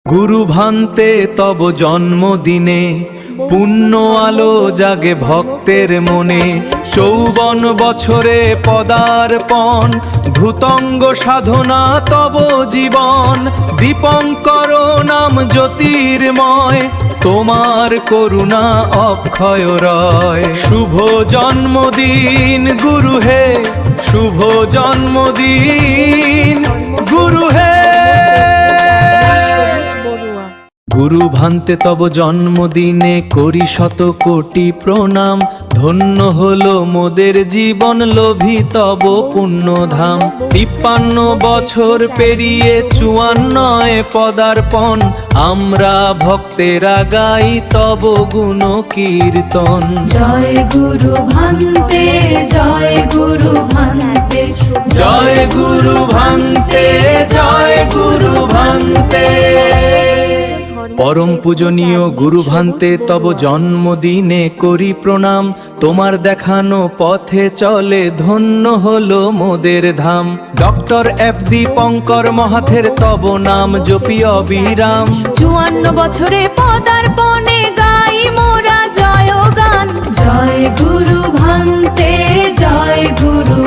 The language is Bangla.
গুরু ভান্তে তব জন্মদিনে পুণ্য আলো জাগে ভক্তের মনে। ৫৪ বছরে পদার্পণ, ধূতঙ্গ সাধনা তব জীবন। দীপঙ্কর নাম জ্যোতির্ময়, তোমার করুণা অক্ষয় রয়। শুভ জন্মদিন গুরু হে, শুভ জন্মদিন গুরু হে। গুরু ভান্তে তব জন্মদিনে করি শত কোটি প্রণাম। ধন্য হলো মোদের জীবন, লোভী তব পুণ্যধাম। ৫৩ বছর পেরিয়ে ৫৪ পদার্পণ, আমরা ভক্তেরা গাই তব গুণ কীর্তন। জয় গুরু ভান্তে, জয় গুরু ভান্তে, জয় গুরু ভান্তে, জয় গুরু ভান্তে। পরম পূজনীয় গুরু ভান্তে তব জন্মদিনে করি প্রণাম। তোমার দেখানো পথে চলে ধন্য হলো মোদের ধাম। ডক্টর এফ দীপঙ্কর মহাথের তব নাম জপি অবিরাম। ৫৪ বছরে পদার্পণে গাই মোরা জয় গান। জয় গুরু ভান্তে, জয় গুরু